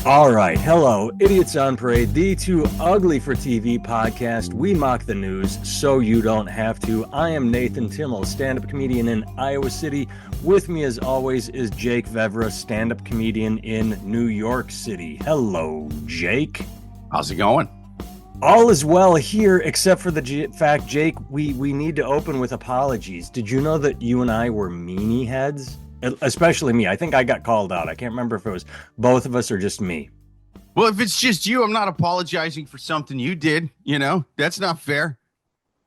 All right. Hello, Idiots on Parade, the Too Ugly for TV podcast. We mock the news so you don't have to. I am Nathan Timmel, stand-up comedian in Iowa City. With me, as always, is Jake Vevra, stand-up comedian in New York City. Hello, Jake. How's it going? All is well here, except for the fact, Jake, we need to open with apologies. Did you know that you and I were meanie heads? Especially me. I think I got called out. I can't remember if it was both of us or just me. Well, if it's just you, I'm not apologizing for something you did. You know, that's not fair.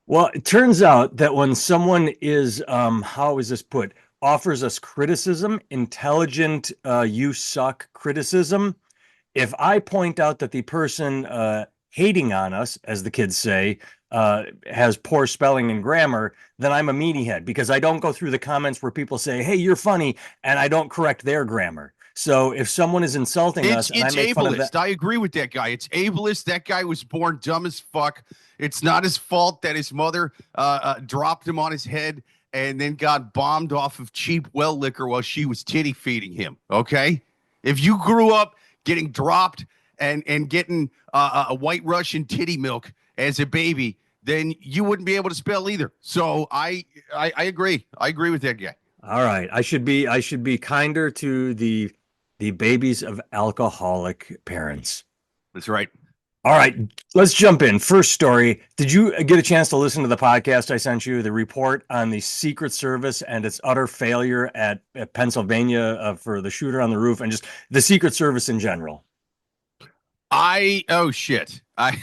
Well, it turns out that when someone is, how is this put, offers us criticism, intelligent, you suck criticism, if I point out that the person hating on us, as the kids say, has poor spelling and grammar, then I'm a meanie head because I don't go through the comments where people say, hey, you're funny, and I don't correct their grammar. So if someone is insulting us and I make fun of that, I agree with that guy. It's ableist. That guy was born dumb as fuck. It's not his fault that his mother dropped him on his head and then got bombed off of cheap well liquor while she was titty feeding him. Okay? If you grew up getting dropped and getting a White Russian titty milk as a baby, then you wouldn't be able to spell either. So I agree. I agree with that guy. all right, I should be kinder to the babies of alcoholic parents. That's right. All right, let's jump in. First story. Did you get a chance to listen to the podcast I sent you, the report on the Secret Service and its utter failure at Pennsylvania for the shooter on the roof and just the Secret Service in general? Oh shit. I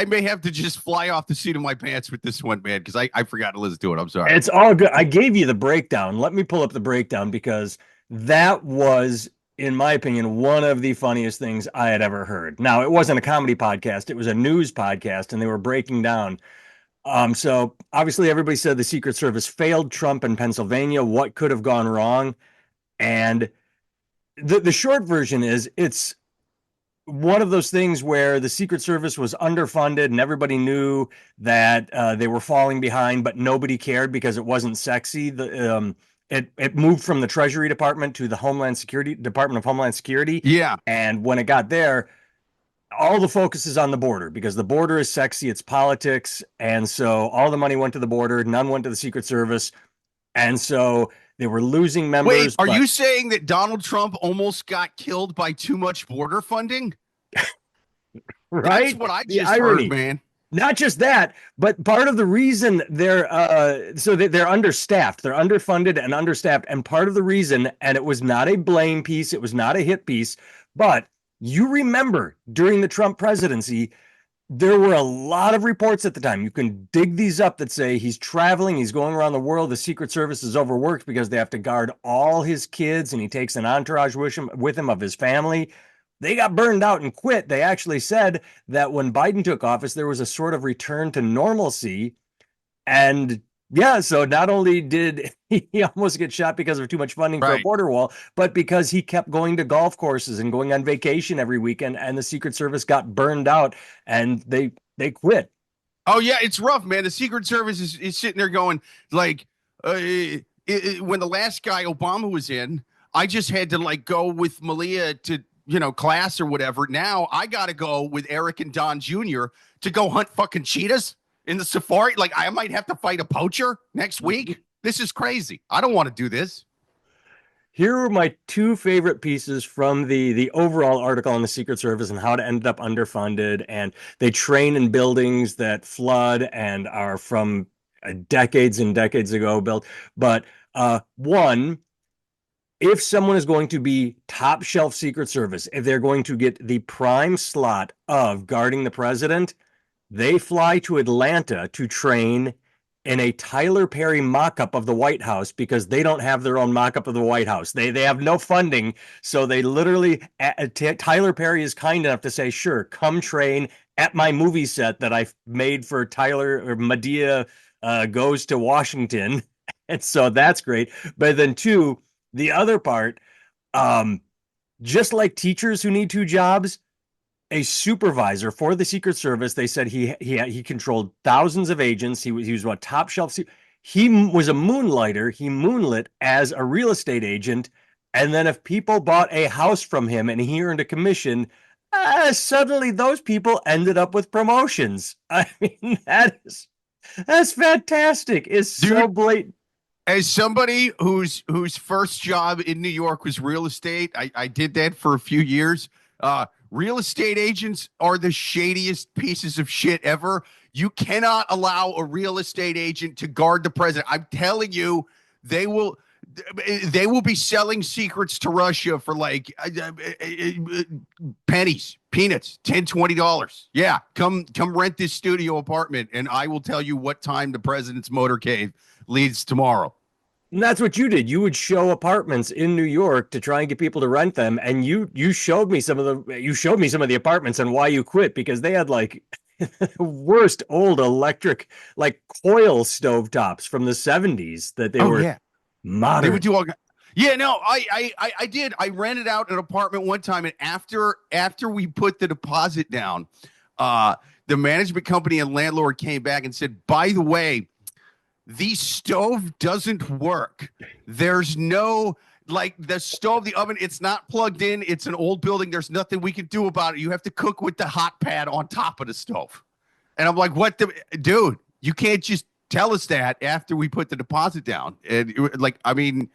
may have to just fly off the seat of my pants with this one, man, because I forgot to listen to it. I'm sorry. It's all good. I gave you the breakdown. Let me pull up the breakdown because that was, in my opinion, one of the funniest things I had ever heard. Now, it wasn't a comedy podcast. It was a news podcast, and they were breaking down. So obviously everybody said the Secret Service failed Trump in Pennsylvania. What could have gone wrong? And the short version is it's one of those things where the Secret Service was underfunded and everybody knew that they were falling behind, but nobody cared because it wasn't sexy. It moved from the Treasury Department to the Department of Homeland Security. Yeah. And when it got there, all the focus is on the border because the border is sexy. It's politics. And so all the money went to the border. None went to the Secret Service. And so they were losing members. Wait, are you saying that Donald Trump almost got killed by too much border funding? Right? That's what I just heard, man. Not just that, but part of the reason they're understaffed, they're underfunded and understaffed. And part of the reason, and it was not a blame piece, it was not a hit piece, but you remember during the Trump presidency, there were a lot of reports at the time. You can dig these up that say he's traveling, he's going around the world. The Secret Service is overworked because they have to guard all his kids, and he takes an entourage with him of his family. They got burned out and quit. They actually said that when Biden took office, there was a sort of return to normalcy. And yeah, so not only did he almost get shot because of too much funding for a border wall, but because he kept going to golf courses and going on vacation every weekend, and the Secret Service got burned out and they quit. Oh, yeah, it's rough, man. The Secret Service is sitting there going, like, when the last guy, Obama, was in, I just had to, like, go with Malia to, class or whatever. Now I got to go with Eric and Don Jr. to go hunt fucking cheetahs in the safari. Like, I might have to fight a poacher next week. This is crazy. I don't want to do this. Here are my two favorite pieces from the overall article on the Secret Service and how it ended up underfunded. And they train in buildings that flood and are from decades and decades ago built. But one, if someone is going to be top shelf Secret Service, if they're going to get the prime slot of guarding the president, they fly to Atlanta to train in a Tyler Perry mock-up of the White House because they don't have their own mock-up of the White House. They have no funding. So they literally, Tyler Perry is kind enough to say, sure, come train at my movie set that I made for Medea Goes to Washington. And so that's great. But then two, the other part, just like teachers who need two jobs, a supervisor for the Secret Service, they said he controlled thousands of agents. He was what, top shelf. He was a moonlighter. He moonlit as a real estate agent And then if people bought a house from him and he earned a commission, suddenly those people ended up with promotions. I mean, that's fantastic. It's so Dude, blatant. as somebody whose first job in New York was real estate, I did that for a few years. Real estate agents are the shadiest pieces of shit ever. You cannot allow a real estate agent to guard the president. I'm telling you, they will they will be selling secrets to Russia for like pennies, peanuts, $10, $20. Yeah, come rent this studio apartment and I will tell you what time the president's motorcade leads tomorrow. And that's what you did. You would show apartments in New York to try and get people to rent them. And you showed me some of the apartments and why you quit, because they had like worst old electric like coil stovetops from the 70s that they Oh were yeah, they would modern. do all. Yeah, no, I did. I rented out an apartment one time, and after we put the deposit down, the management company and landlord came back and said, by the way, the stove doesn't work. There's no like the stove, the oven, it's not plugged in. It's an old building. There's nothing we can do about it. You have to cook with the hot pad on top of the stove. And I'm like, what the dude, you can't just tell us that after we put the deposit down. And like, I mean,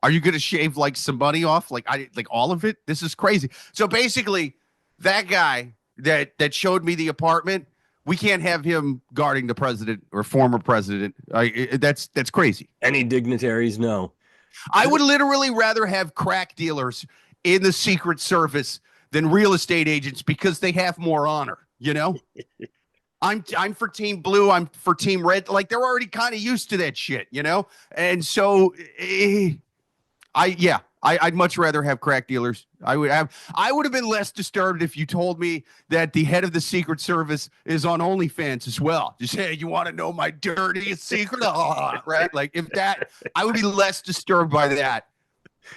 are you going to shave like some money off? Like all of it? This is crazy. So basically that guy that showed me the apartment, we can't have him guarding the president or former president. That's crazy. Any dignitaries? No. I would literally rather have crack dealers in the Secret Service than real estate agents because they have more honor, you know? I'm for Team Blue, I'm for Team Red. Like they're already kind of used to that shit, you know? And so I'd much rather have crack dealers. I would have been less disturbed if you told me that the head of the Secret Service is on OnlyFans as well. Just, hey, you want to know my dirtiest secret? Right? Like if that, I would be less disturbed by that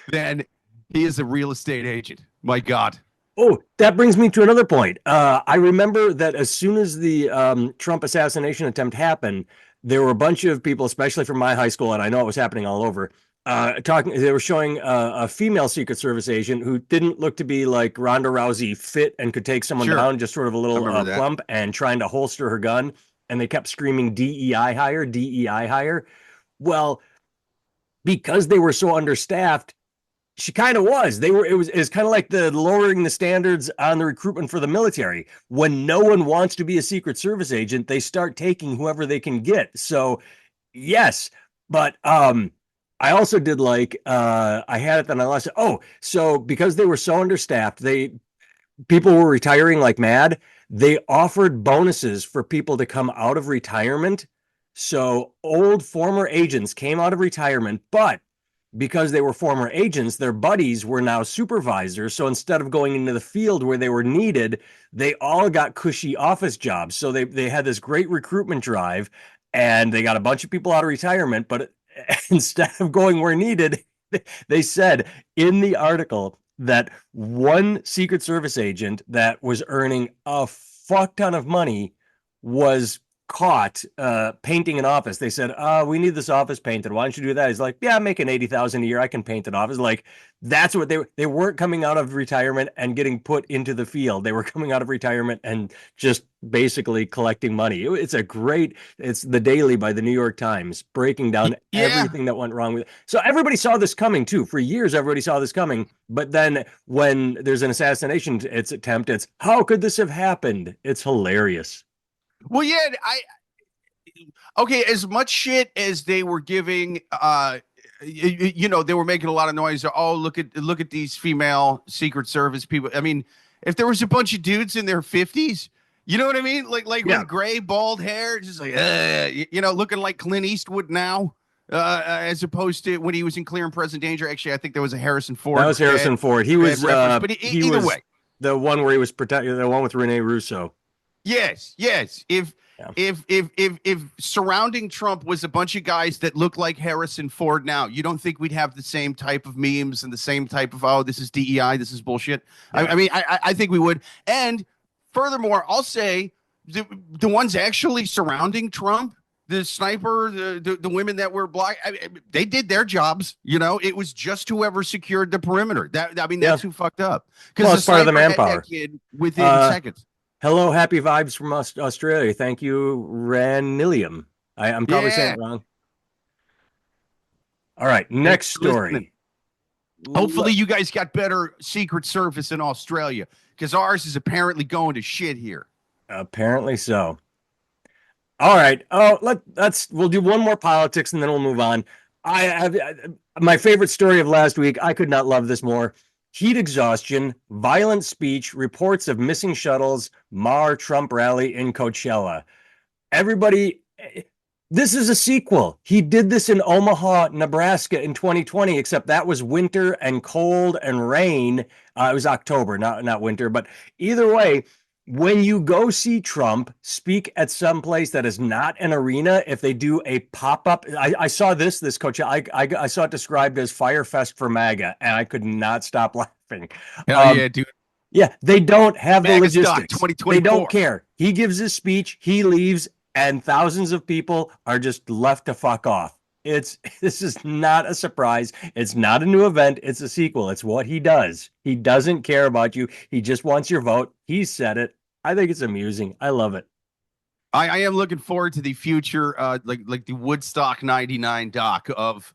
than he is a real estate agent. My God. Oh, that brings me to another point. I remember that as soon as the Trump assassination attempt happened, there were a bunch of people, especially from my high school, and I know it was happening all over, talking. They were showing a female Secret Service agent who didn't look to be like Ronda Rousey fit and could take someone Sure. down, just sort of a little Remember that. plump, and trying to holster her gun. And they kept screaming DEI hire, DEI hire. Well, because they were so understaffed, she kind of was. It was kind of like the lowering the standards on the recruitment for the military. When no one wants to be a Secret Service agent, they start taking whoever they can get. So yes, but I also did like I had it, then I lost it. Oh, so because they were so understaffed, people were retiring like mad. They offered bonuses for people to come out of retirement. So old former agents came out of retirement, but because they were former agents, their buddies were now supervisors. So instead of going into the field where they were needed, they all got cushy office jobs. So they had this great recruitment drive and they got a bunch of people out of retirement. But instead of going where needed, they said in the article that one Secret Service agent that was earning a fuck ton of money was caught painting an office. They said, we need this office painted. Why don't you do that? He's like, yeah, I'm making 80,000 a year. I can paint an office. Like that's what they weren't coming out of retirement and getting put into the field. They were coming out of retirement and just basically collecting money. It's the Daily by the New York Times breaking down everything that went wrong with it. So everybody saw this coming too. For years, everybody saw this coming. But then when there's an assassination attempt, it's how could this have happened? It's hilarious. Well, yeah, okay, as much shit as they were giving, they were making a lot of noise. Oh, look at these female Secret Service people. I mean, if there was a bunch of dudes in their 50s, you know what I mean? Like with gray, bald hair, just like, looking like Clint Eastwood now, as opposed to when he was in Clear and Present Danger. Actually, I think there was a Harrison Ford. That was Harrison Ford. He was, but either way, the one where he was protecting, the one with Rene Russo. Yes. If surrounding Trump was a bunch of guys that look like Harrison Ford now, you don't think we'd have the same type of memes and the same type of, oh, this is DEI, this is bullshit. Yeah. I think we would. And furthermore, I'll say the ones actually surrounding Trump, the sniper, the women that were black, I mean, they did their jobs. It was just whoever secured the perimeter. Yeah. That's who fucked up, because Well, the it's part of the sniper had that manpower. kid within Uh, seconds. Hello, happy vibes from Australia. Thank you, Ranilium. I'm probably saying Yeah, it wrong. All right, thanks next for listening. story. Hopefully, you guys got better Secret Service in Australia, because ours is apparently going to shit here. Apparently so. All right. Oh, we'll do one more politics and then we'll move on. I have my favorite story of last week. I could not love this more. Heat exhaustion, violent speech, reports of missing shuttles, Mar Trump rally in Coachella. Everybody, this is a sequel. He did this in Omaha, Nebraska in 2020, except that was winter and cold and rain. It was October, not winter, but either way, when you go see Trump speak at some place that is not an arena, if they do a pop-up, I saw this Coachella, I saw it described as Fire Fest for MAGA, and I could not stop laughing. Hell Um, yeah, dude. yeah, they don't have the MAGA stock logistics. They don't 2024. care. He gives his speech, he leaves, and thousands of people are just left to fuck off. This is not a surprise. It's not a new event. It's a sequel. It's what he does. He doesn't care about you. He just wants your vote. He said it. I think it's amusing. I love it. I am looking forward to the future, like the Woodstock '99 doc of,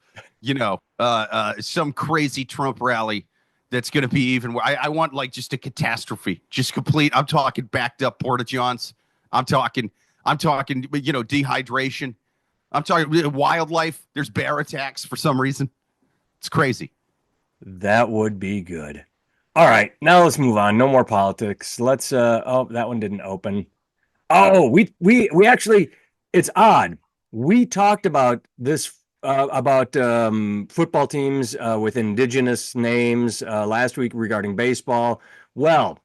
some crazy Trump rally that's going to be even. I want like just a catastrophe, just complete. I'm talking backed up porta johns. I'm talking, dehydration. I'm talking wildlife. There's bear attacks for some reason. It's crazy. That would be good. All right, now let's move on. No more politics. Let's oh, that one didn't open. Oh, we actually, it's odd. We talked about this about football teams with indigenous names last week regarding baseball. Well,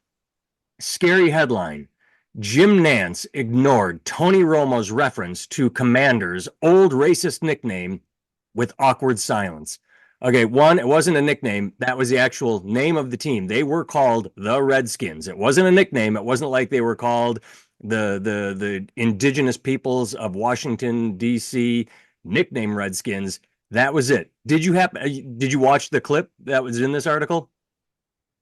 scary headline. Jim Nance ignored Tony Romo's reference to Commander's old racist nickname with awkward silence. Okay, one, it wasn't a nickname. That was the actual name of the team. They were called the Redskins. It wasn't a nickname. It wasn't like they were called the indigenous peoples of Washington, D.C., nickname Redskins. That was it. Did you watch the clip that was in this article?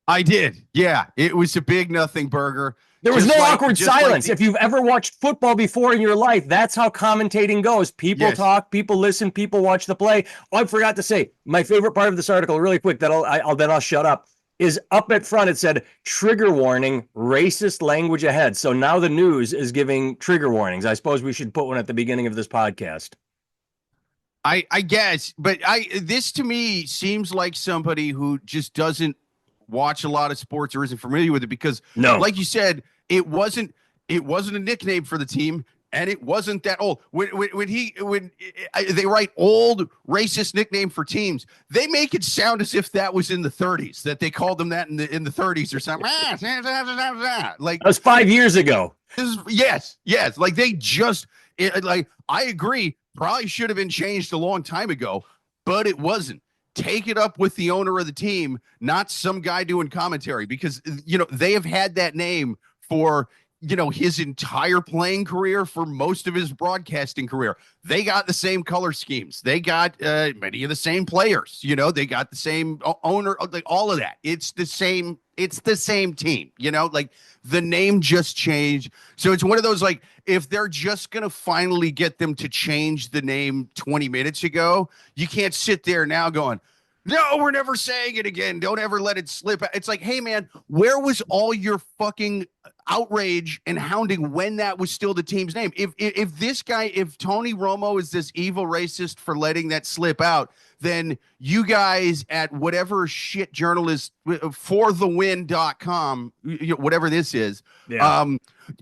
I did. Yeah, it was a big nothing burger. There was no awkward silence. If you've ever watched football before in your life, that's how commentating goes. People talk, people listen, people watch the play. Oh, I forgot to say, my favorite part of this article, really quick, then I'll shut up, is up at front. It said, trigger warning, racist language ahead. So now the news is giving trigger warnings. I suppose we should put one at the beginning of this podcast. I guess, but this to me seems like somebody who just doesn't watch a lot of sports or isn't familiar with it, because like you said, it wasn't a nickname for the team, and it wasn't that old. When they write old racist nickname for teams, they make it sound as if that was in the 30s, that they called them that in the 30s or something. Like that was 5 years ago. Yes, like they just like, I agree, probably should have been changed a long time ago, but it wasn't. Take it up with the owner of the team, not some guy doing commentary, because they have had that name for his entire playing career, for most of his broadcasting career. They got the same color schemes, they got many of the same players, they got the same owner, like all of that. It's the same team, like the name just changed. So it's one of those, like, if they're just gonna finally get them to change the name 20 minutes ago, you can't sit there now going, no, we're never saying it again, don't ever let it slip. It's like, hey man, where was all your fucking outrage and hounding when that was still the team's name? If Tony Romo is this evil racist for letting that slip out, then you guys at whatever shit journalist forthewin.com, whatever this is,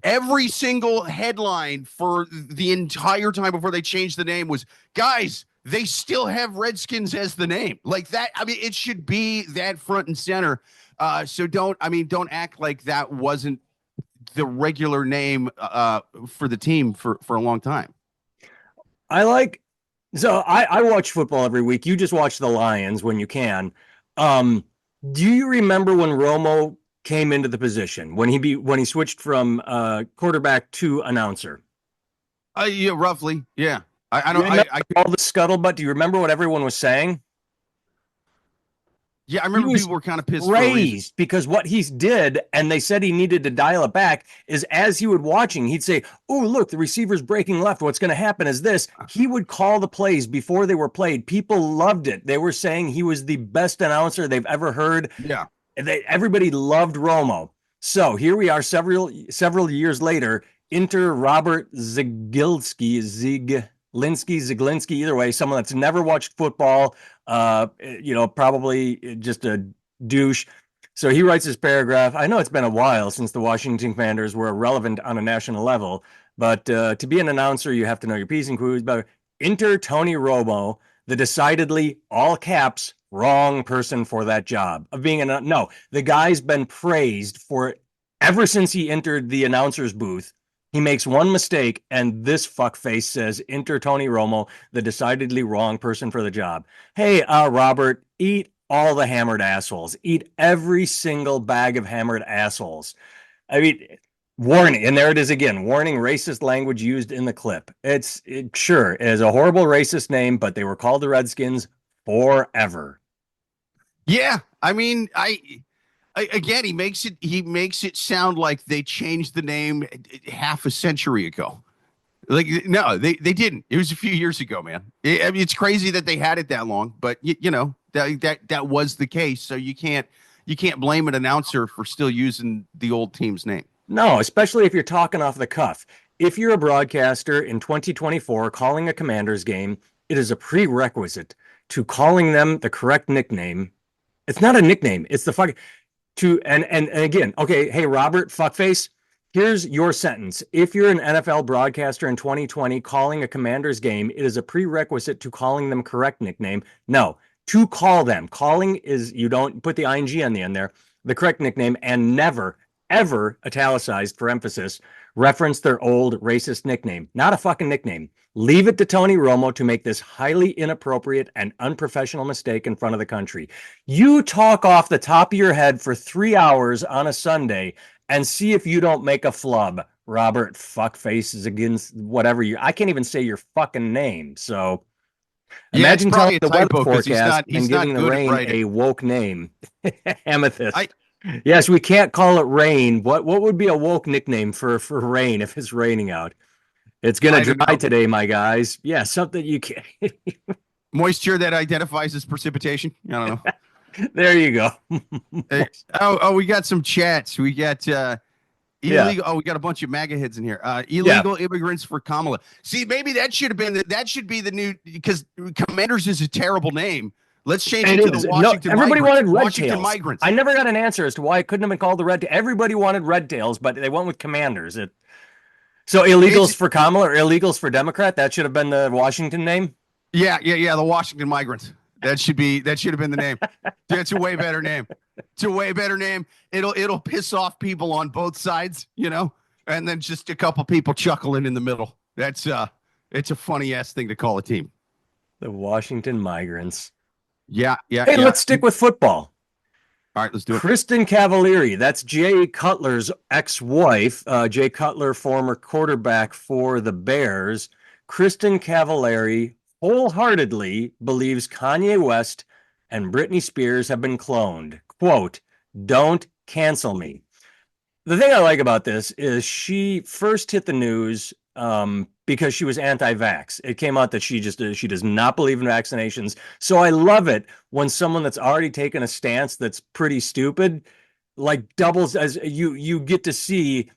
every single headline for the entire time before they changed the name was, guys, they still have Redskins as the name. Like that. I mean, it should be that front and center. So don't act like that wasn't the regular name for the team for a long time. I watch football every week. You just watch the Lions when you can. Do you remember when Romo came into the position, when he switched from quarterback to announcer? Yeah, roughly. Yeah. I You don't. remember I all the scuttlebutt? Do you remember what everyone was saying? Yeah, I He remember was people were kind of pissed for a reason. praised because what he did, and they said he needed to dial it back, is as he would watching, he'd say, "Oh, look, the receiver's breaking left. What's going to happen is this." He would call the plays before they were played. People loved it. They were saying he was the best announcer they've ever heard. Yeah. Everybody loved Romo. So here we are, several years later. Enter Robert Ziglinski, either way, someone that's never watched football, probably just a douche. So he writes this paragraph. I know it's been a while since the Washington Commanders were relevant on a national level, but to be an announcer, you have to know your P's and Q's. But enter Tony Romo, the decidedly all caps wrong person for that job of being an no. The guy's been praised for ever since he entered the announcer's booth. He makes one mistake, and this fuckface says, "Enter Tony Romo, the decidedly wrong person for the job." Hey, Robert, eat all the hammered assholes. Eat every single bag of hammered assholes. I mean, warning, and there it is again. Warning: racist language used in the clip. Sure, it is a horrible racist name, but they were called the Redskins forever. Yeah. I mean, again, he makes it sound like they changed the name half a century ago. Like, no, they didn't. It was a few years ago, man. I mean, it's crazy that they had it that long, but that was the case. So you can't blame an announcer for still using the old team's name. No, especially if you're talking off the cuff. If you're a broadcaster in 2024 calling a Commanders game, it is a prerequisite to calling them the correct nickname. It's not a nickname. It's the fuck to and again, okay, hey Robert, fuckface, here's your sentence. If you're an NFL broadcaster in 2020 calling a Commanders game, it is a prerequisite to calling them correct nickname. No, to call them. Calling is you don't put the ing on the end there. The correct nickname, and never ever italicized for emphasis reference their old racist nickname. Not a fucking nickname. Leave it to Tony Romo to make this highly inappropriate and unprofessional mistake in front of the country. You talk off the top of your head for 3 hours on a Sunday and see if you don't make a flub. Robert fuckface is against whatever you. I can't even say your fucking name. So Yeah, it's imagine telling probably a the weather typo because he's forecast not and he's giving not the good at rain writing. a woke name. I Amethyst. Yes, we can't call it rain. What would be a woke nickname for rain if it's raining out? It's gonna I don't dry know. today, my guys. Yeah, something you can. Moisture that identifies as precipitation. I don't know. There you go. We got some chats. We got Yeah, illegal. Oh, we got a bunch of MAGA heads in here. yeah. Illegal immigrants for Kamala. See, maybe that should have been that should be the new, because Commanders is a terrible name. Let's change it It to the is. No, Washington everybody migrants. wanted red Washington tails. migrants. I never got an answer as to why it couldn't have been called the red. Everybody wanted red tails, but they went with commanders. So It's illegals for Kamala or illegals for Democrat. That should have been the Washington name. yeah. The Washington migrants. That should have been the name. It's a way better name. It's a way better name. It'll piss off people on both sides, and then just a couple people chuckling in the middle. It's a funny ass thing to call a team. The Washington migrants. Yeah, yeah, Hey, yeah. let's stick with football. All right, let's do it. Kristin Cavallari, that's Jay Cutler's ex-wife. Jay Cutler, former quarterback for the Bears. Kristin Cavallari wholeheartedly believes Kanye West and Britney Spears have been cloned. Quote, "Don't cancel me." The thing I like about this is she first hit the news because she was anti-vax. It came out that she does not believe in vaccinations. So I love it when someone that's already taken a stance that's pretty stupid, like doubles as you get to see,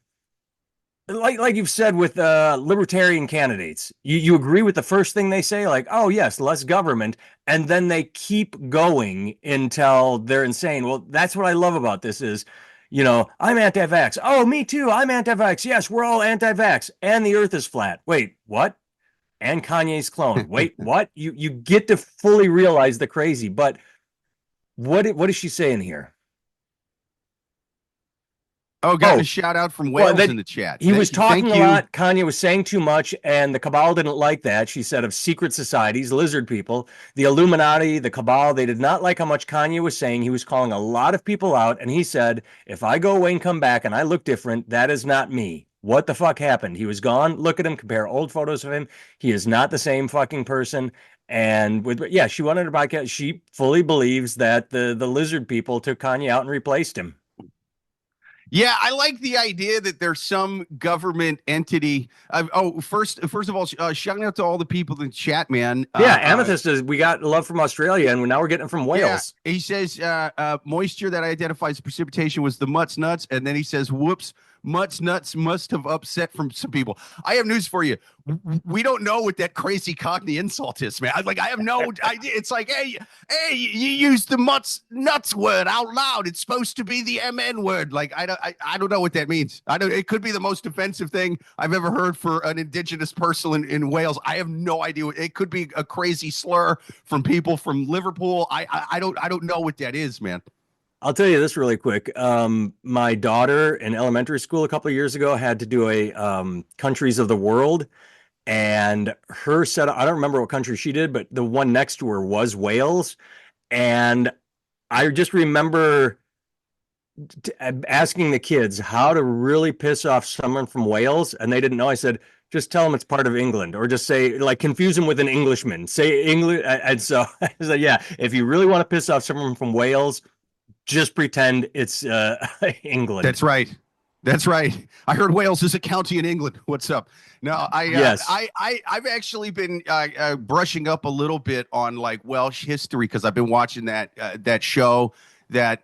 like you've said with libertarian candidates. You agree with the first thing they say, like, oh yes, less government, and then they keep going until they're insane. Well, that's what I love about this is, I'm anti-vax. Oh, me too. I'm anti-vax. Yes, we're all anti-vax. And the earth is flat. Wait, what? And Kanye's clone. Wait, what? You get to fully realize the crazy. But what is she saying here? Oh, got a shout out from Well, Wales in the chat. He was talking Thank a you. lot. Kanye was saying too much, and the cabal didn't like that. She said of secret societies, lizard people, the Illuminati, the cabal, they did not like how much Kanye was saying. He was calling a lot of people out, and he said, if I go away and come back and I look different, that is not me. What the fuck happened? He was gone. Look at him, compare old photos of him. He is not the same fucking person. And yeah, she wanted a podcast. She fully believes that the lizard people took Kanye out and replaced him. Yeah, I like the idea that there's some government entity. First of all, shout out to all the people in the chat, man. Yeah, Amethyst is. We got love from Australia, and now we're getting it from Wales. Yeah, he says moisture that identifies precipitation was the Mutt's nuts, and then he says, "Whoops, Mutt's nuts must have upset from some people." I have news for you. We don't know what that crazy Cockney insult is, man. I have no idea. It's like, hey, you used the Mutt's nuts word out loud. It's supposed to be the MN word. Like, I don't know what that means. I don't. It could be the most offensive thing I've ever heard for an indigenous person in Wales. I have no idea. It could be a crazy slur from people from Liverpool. I don't know what that is, man. I'll tell you this really quick. My daughter in elementary school a couple of years ago had to do a countries of the world, and her set. I don't remember what country she did, but the one next to her was Wales, and I just remember asking the kids how to really piss off someone from Wales, and they didn't know. I said, just tell them it's part of England, or just say, like, confuse them with an Englishman. Say English. And so I said, yeah, if you really want to piss off someone from Wales, just pretend it's England. That's right. That's right. I heard Wales is a county in England. What's up? No, Yes. I've actually been brushing up a little bit on like Welsh history because I've been watching that show that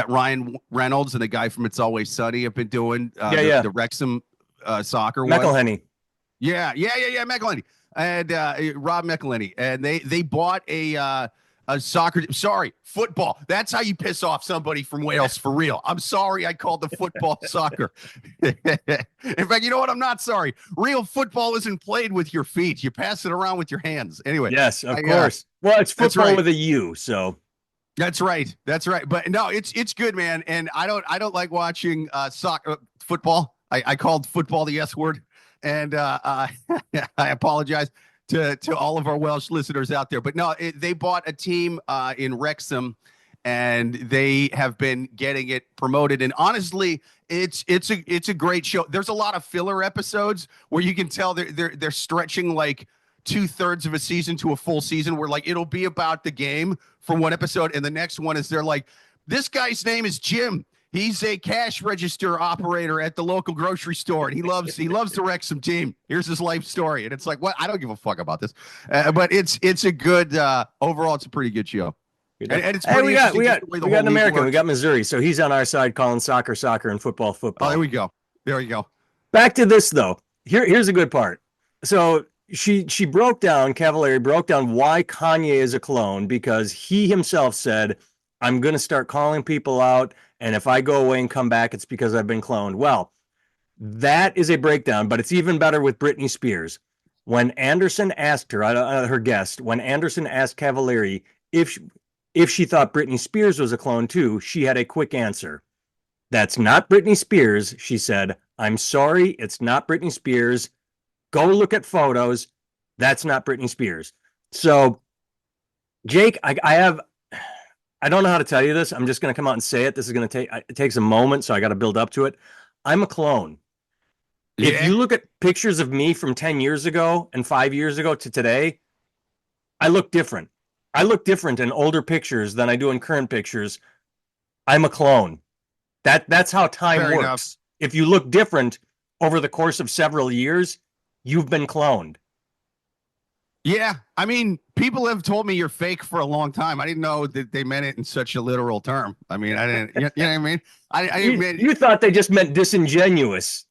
Ryan Reynolds and the guy from It's Always Sunny have been doing. The Wrexham soccer one. McElhenney. Yeah, McElhenney and Rob McElhenney, and they bought a football. That's how you piss off somebody from Wales for real. I'm sorry I called the football soccer. In fact, you know what? I'm not sorry. Real football isn't played with your feet. You pass it around with your hands. Anyway. Yes, of course. Well, it's football with a U, so. That's right. That's right. But no, it's good, man. And I don't like watching soccer football. I called football the S word. And I apologize to all of our Welsh listeners out there. But no, they bought a team in Wrexham, and they have been getting it promoted. And honestly, it's a great show. There's a lot of filler episodes where you can tell they're stretching like 2/3 of a season to a full season, where like it'll be about the game for one episode, and the next one is they're like, this guy's name is Jim. He's a cash register operator at the local grocery store, and he loves the Wrexham team. Here's his life story, and it's like, what? I don't give a fuck about this, but it's a good overall. It's a pretty good show, and it's pretty we got an American. Works. We got Missouri, so he's on our side calling soccer, and football. Oh, there we go. There we go. Back to this though. Here's a good part. So she broke down. Cavallari broke down why Kanye is a clone, because he himself said, I'm going to start calling people out, and if I go away and come back, it's because I've been cloned. Well, that is a breakdown, but it's even better with Britney Spears. When Anderson asked her, her guest, when Anderson asked Cavallari if she thought Britney Spears was a clone too, she had a quick answer. That's not Britney Spears, she said. I'm sorry, it's not Britney Spears. Go look at photos. That's not Britney Spears. So, Jake, I don't know how to tell you this. I'm just going to come out and say it. This is going to it takes a moment, so I got to build up to it. I'm a clone. Yeah. If you look at pictures of me from 10 years ago and 5 years ago to today, I look different. I look different in older pictures than I do in current pictures. I'm a clone. That's how time Fair works. Enough. If you look different over the course of several years, you've been cloned. Yeah, I mean, people have told me you're fake for a long time. I didn't know that they meant it in such a literal term. I mean, I didn't. You know what I mean? I didn't. You thought they just meant disingenuous,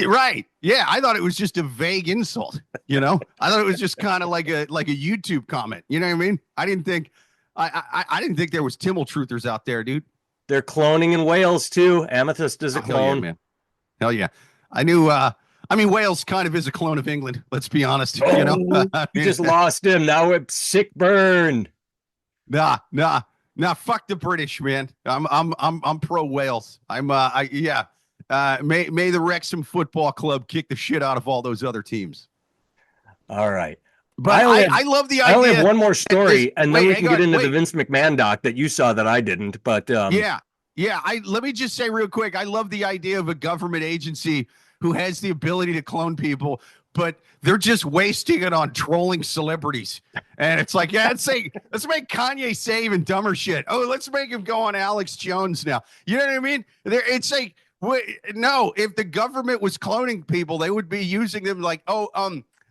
right? Yeah, I thought it was just a vague insult. You know, I thought it was just kind of like a YouTube comment. You know what I mean? I didn't think. I didn't think there was Timmel truthers out there, dude. They're cloning in Wales too. Amethyst is a clone. Hell yeah, man. Hell yeah. I knew. I mean, Wales kind of is a clone of England. Let's be honest. Oh, you know, you just lost him. Now it's sick burn. Nah. Fuck the British, man. I'm pro Wales. May the Wrexham Football Club kick the shit out of all those other teams. All right. But I love the idea. I only have one more story, and then we can get into the Vince McMahon doc that you saw that I didn't. But yeah. Let me just say real quick. I love the idea of a government agency who has the ability to clone people, but they're just wasting it on trolling celebrities. And it's like, yeah, let's make Kanye say even dumber shit. Oh, let's make him go on Alex Jones now. You know what I mean? It's like, no, if the government was cloning people, they would be using them like,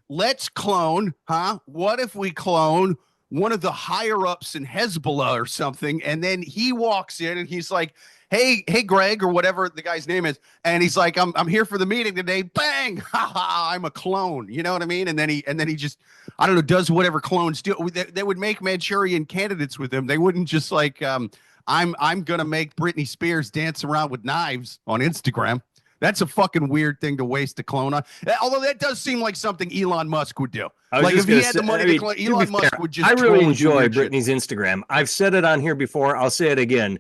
let's clone, huh? What if we clone one of the higher ups in Hezbollah or something? And then he walks in and he's like, hey, Greg, or whatever the guy's name is. And he's like, I'm here for the meeting today. Bang. Ha ha. I'm a clone. You know what I mean? And then he just, I don't know, does whatever clones do. They would make Manchurian candidates with him. They wouldn't just like, I'm going to make Britney Spears dance around with knives on Instagram. That's a fucking weird thing to waste a clone on. Although that does seem like something Elon Musk would do. Like if he had the money to clone, Elon Musk would just. I really enjoy Britney's Instagram. I've said it on here before. I'll say it again.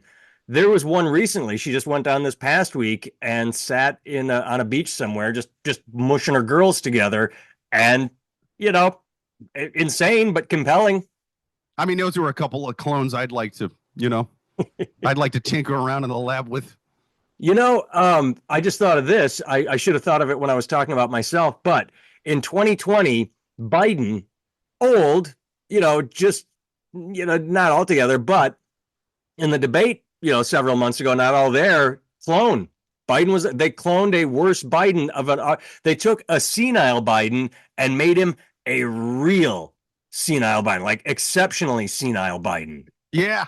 There was one recently. She just went down this past week and sat on a beach somewhere, just mushing her girls together, and insane but compelling. I mean, those were a couple of clones I'd like to, I'd like to tinker around in the lab with. I just thought of this. I should have thought of it when I was talking about myself. But in 2020, Biden, old, not altogether, but in the debate, several months ago, not all there, clone. They cloned a worse Biden they took a senile Biden and made him a real senile Biden, like exceptionally senile Biden. Yeah.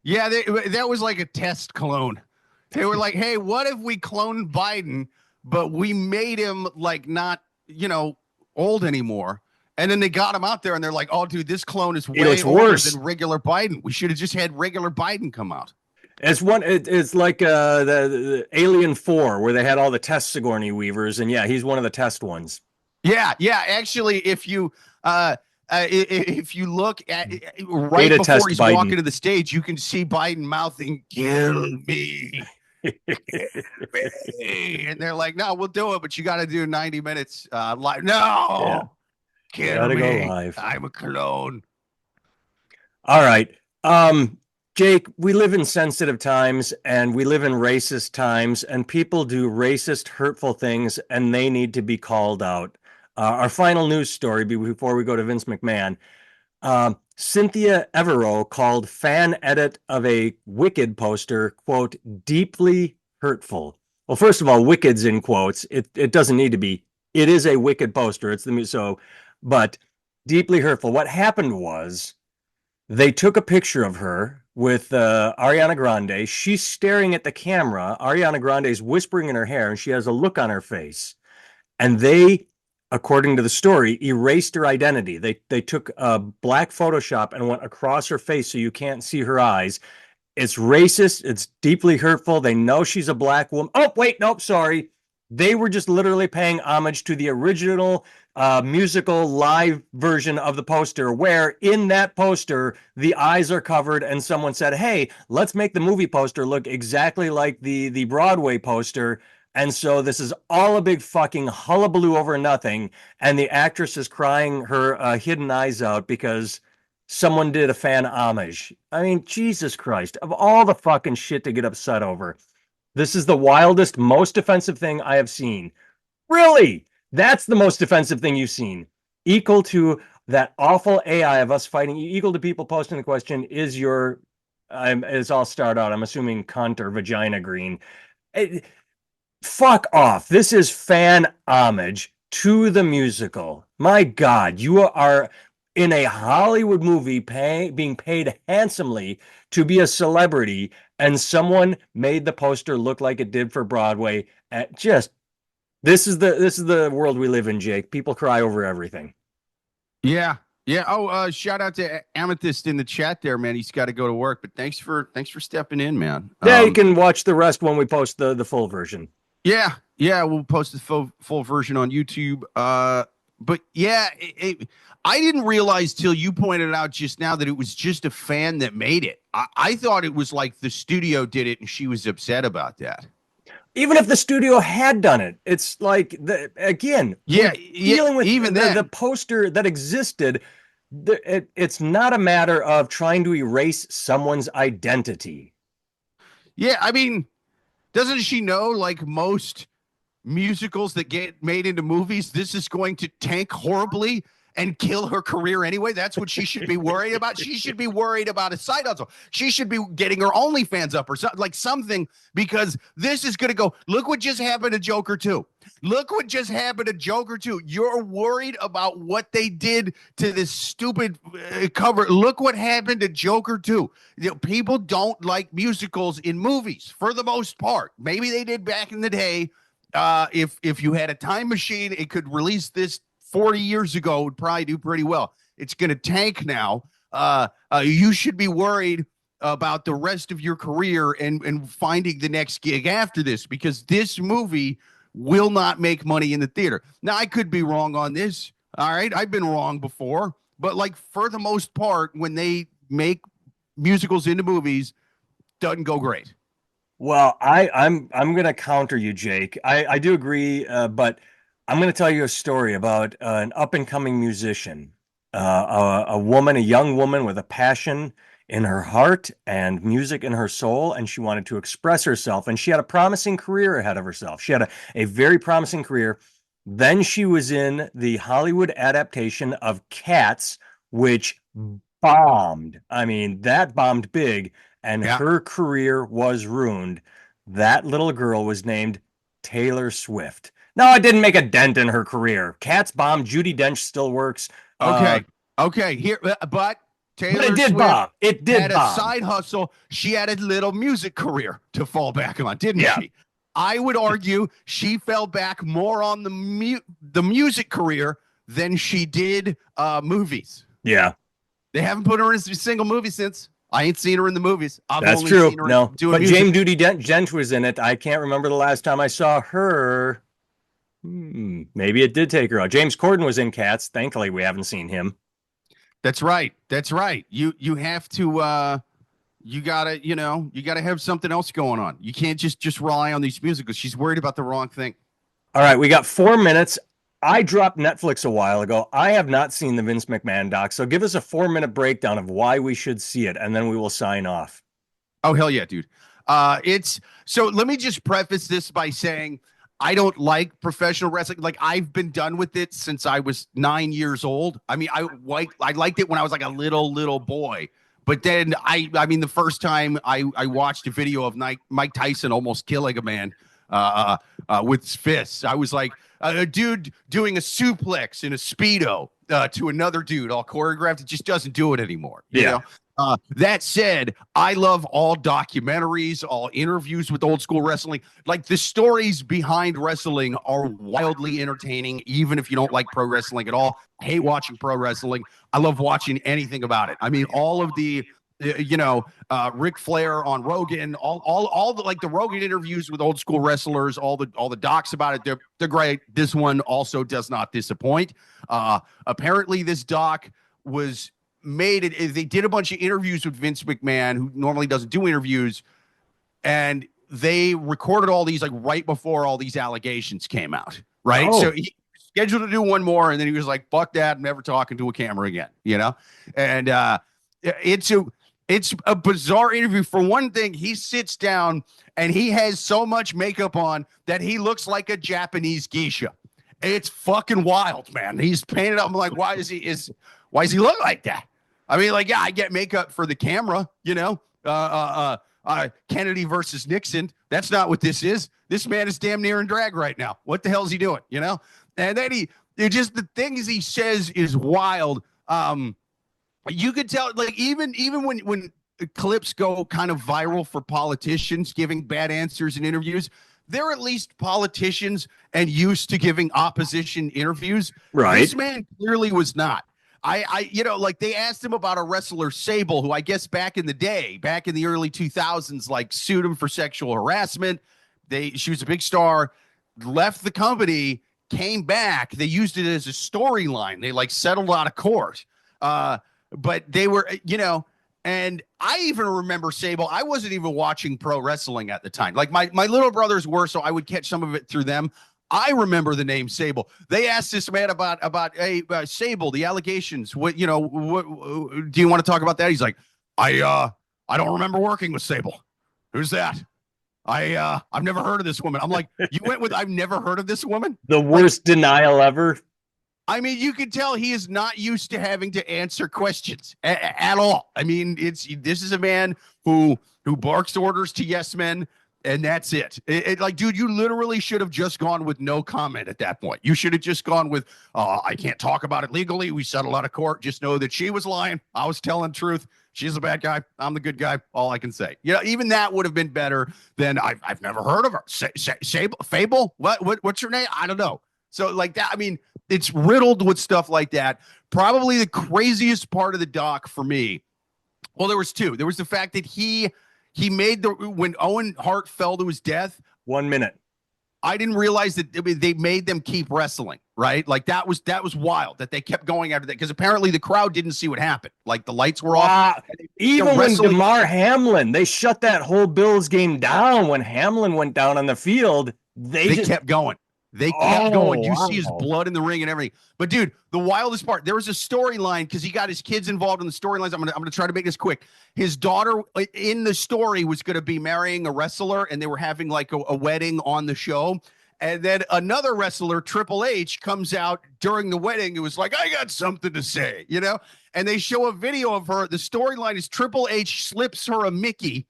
Yeah. That was like a test clone. They were like, hey, what if we cloned Biden, but we made him like not, old anymore? And then they got him out there and they're like, oh, dude, this clone is way older than regular Biden. We should have just had regular Biden come out. It's like the Alien 4, where they had all the test Sigourney Weavers. And yeah, he's one of the test ones. Yeah. Yeah. Actually, if you look at right Beta before he's Biden. walking to the stage, you can see Biden mouthing, kill me. And they're like, no, we'll do it, but you got to do 90 minutes live. No, kill me. Go live. I'm a clone. All right. Jake, we live in sensitive times and we live in racist times, and people do racist, hurtful things, and they need to be called out. Our final news story before we go to Vince McMahon. Cynthia Erivo called fan edit of a Wicked poster, quote, deeply hurtful. Well, first of all, Wicked's in quotes. It doesn't need to be. It is a Wicked poster. But deeply hurtful. What happened was they took a picture of her with Ariana Grande. She's staring at the camera. Ariana Grande's whispering in her hair, and she has a look on her face. And they, according to the story, erased her identity. They took a black Photoshop and went across her face so you can't see her eyes. It's racist. It's deeply hurtful. They know she's a black woman. Oh, wait, nope, sorry. They were just literally paying homage to the original musical live version of the poster, where in that poster, the eyes are covered, and someone said, hey, let's make the movie poster look exactly like the Broadway poster. And so this is all a big fucking hullabaloo over nothing. And the actress is crying her hidden eyes out because someone did a fan homage. I mean, Jesus Christ, of all the fucking shit to get upset over, this is the wildest, most offensive thing I have seen. Really? That's the most offensive thing you've seen. Equal to that awful AI of us fighting, equal to people posting the question, it's all start out, I'm assuming cunt or vagina green. Fuck off. This is fan homage to the musical. My God, you are in a Hollywood movie being paid handsomely to be a celebrity, and someone made the poster look like it did for Broadway. This is the world we live in, Jake. People cry over everything. Yeah. Yeah. Oh, shout out to Amethyst in the chat there, man. He's got to go to work, but thanks for stepping in, man. Yeah, you can watch the rest when we post the full version. Yeah. We'll post the full version on YouTube. But yeah, I didn't realize till you pointed out just now that it was just a fan that made it. I thought it was like the studio did it and she was upset about that. Even if the studio had done it, it's like dealing with even the poster that existed. It's not a matter of trying to erase someone's identity. Yeah, I mean, doesn't she know, like most musicals that get made into movies, this is going to tank horribly and kill her career anyway. That's what she should be worried about. She should be worried about a side hustle. She should be getting her OnlyFans up or something, like something, because this is going to go. Look what just happened to Joker 2. Look what just happened to Joker 2. You're worried about what they did to this stupid cover. Look what happened to Joker 2. You know, people don't like musicals in movies for the most part. Maybe they did back in the day. If you had a time machine, it could release this 40 years ago, would probably do pretty well. It's going to tank now. You should be worried about the rest of your career and finding the next gig after this, because this movie will not make money in the theater. Now, I could be wrong on this. All right. I've been wrong before, but like for the most part, when they make musicals into movies, doesn't go great. Well, I'm going to counter you, Jake. I do agree, but I'm going to tell you a story about an up and coming musician, a woman, a young woman with a passion in her heart and music in her soul, and she wanted to express herself, and she had a promising career ahead of herself. She had a very promising career. Then she was in the Hollywood adaptation of Cats, which bombed. I mean, that bombed big, and Yeah. her career was ruined. That little girl was named Taylor Swift. No, it didn't make a dent in her career. Cats bomb. Judi Dench still works. Okay. Okay. Here, but But Taylor it did Swift bomb. It did had a bomb. side hustle. She had a little music career to fall back on, didn't Yeah. she? I would argue she fell back more on the music career than she did movies. Yeah, They haven't put her in a single movie since. I ain't seen her in the movies. I've that's only true. seen her No, doing but music. Jane Judi Dench was in it. I can't remember the last time I saw her. Maybe it did take her out. James Corden was in Cats. Thankfully, we haven't seen him. That's right. That's right. You have to you gotta have something else going on. You can't just rely on these musicals. She's worried about the wrong thing. All right, we got 4 minutes. I dropped Netflix a while ago. I have not seen the Vince McMahon doc, so give us a 4-minute breakdown of why we should see it, and then we will sign off. Oh, hell yeah, dude. It's so let me just preface this by saying I don't like professional wrestling. Like, I've been done with it since I was 9 years old. I mean, I liked it when I was like a little boy. But then I mean, the first time I watched a video of Mike Tyson almost killing a man with his fists, I was like, a dude doing a suplex in a Speedo to another dude, all choreographed. It just doesn't do it anymore. You know? That said, I love all documentaries, all interviews with old school wrestling. Like, the stories behind wrestling are wildly entertaining, even if you don't like pro wrestling at all. I hate watching pro wrestling. I love watching anything about it. I mean, all of the, Ric Flair on Rogan, all the, like, the Rogan interviews with old school wrestlers, all the docs about it. They're great. This one also does not disappoint. Apparently this doc was made it. They did a bunch of interviews with Vince McMahon, who normally doesn't do interviews, and they recorded all these like right before all these allegations came out. Right. Oh. So he scheduled to do one more, and then he was like, fuck that, I'm never talking to a camera again, and it's a bizarre interview. For one thing, he sits down and he has so much makeup on that he looks like a Japanese geisha. It's fucking wild, man. He's painted up. I'm like, why does he look like that? I mean, like, yeah, I get makeup for the camera, Kennedy versus Nixon. That's not what this is. This man is damn near in drag right now. What the hell is he doing? And then the things he says is wild. You could tell, like, even when clips go kind of viral for politicians giving bad answers in interviews, they're at least politicians and used to giving opposition interviews. Right. This man clearly was not. Like, they asked him about a wrestler, Sable, who I guess back in the early 2000s, like, sued him for sexual harassment. She was a big star, left the company, came back. They used it as a storyline. They like settled out of court. But they were, and I even remember Sable. I wasn't even watching pro wrestling at the time. Like, my little brothers were, so I would catch some of it through them. I remember the name Sable. They asked this man about Sable, the allegations. What do you want to talk about that? He's like, I don't remember working with Sable. Who's that? I've never heard of this woman. I'm like, you went with I've never heard of this woman? The Like, worst denial ever. I mean, you can tell he is not used to having to answer questions at all. I mean, this is a man who barks orders to yes men, and that's it. Like, dude, you literally should have just gone with no comment at that point. You should have just gone with, I can't talk about it legally. We settled out of court. Just know that she was lying. I was telling the truth. She's a bad guy. I'm the good guy. All I can say. You know, even that would have been better than I've never heard of her. Fable? What's her name? I don't know. So like that, I mean, it's riddled with stuff like that. Probably the craziest part of the doc for me. Well, there was two. There was the fact that he made when Owen Hart fell to his death. 1 minute. I didn't realize that they made them keep wrestling, right? Like that was wild that they kept going after that because apparently the crowd didn't see what happened. Like the lights were off. Even when DeMar Hamlin, they shut that whole Bills game down when Hamlin went down on the field. They just kept going. They kept going. You see his blood in the ring and everything. But dude, the wildest part, there was a storyline because he got his kids involved in the storylines. I'm gonna try to make this quick. His daughter in the story was gonna be marrying a wrestler, and they were having like a wedding on the show. And then another wrestler, Triple H, comes out during the wedding. It was like, I got something to say, you know? And they show a video of her. The storyline is Triple H slips her a Mickey.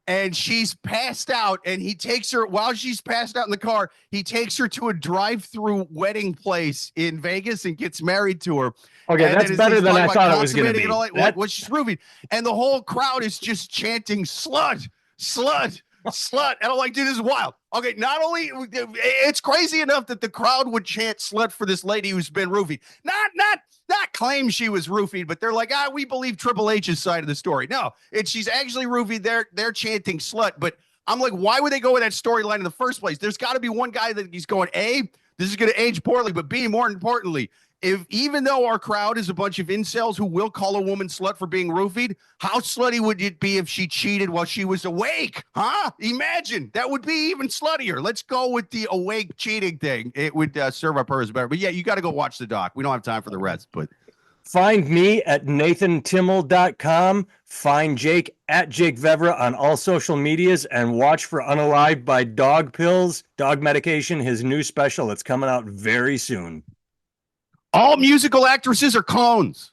And she's passed out, and he takes her while she's passed out in the car. He takes her to a drive-through wedding place in Vegas and gets married to her. Okay, and that's better than I thought it was going to be. What she's roofing, and the whole crowd is just chanting "slut, slut, slut," and I'm like, dude, this is wild. Okay, not only it's crazy enough that the crowd would chant "slut" for this lady who's been roofied, not claim she was roofied, but they're like, we believe Triple H's side of the story. No, she's actually roofied. They're chanting "slut," but I'm like, why would they go with that storyline in the first place? There's got to be one guy that he's going, A, this is going to age poorly, but B, more importantly, even though our crowd is a bunch of incels who will call a woman slut for being roofied, how slutty would it be if she cheated while she was awake? Huh? Imagine. That would be even sluttier. Let's go with the awake cheating thing. It would serve our purpose better. But yeah, you got to go watch the doc. We don't have time for the rest, but find me at nathantimmel.com. Find Jake at Jake Vevra on all social medias, and watch for Unalived by Dog Pills, Dog Medication, his new special. It's coming out very soon. All musical actresses are clones.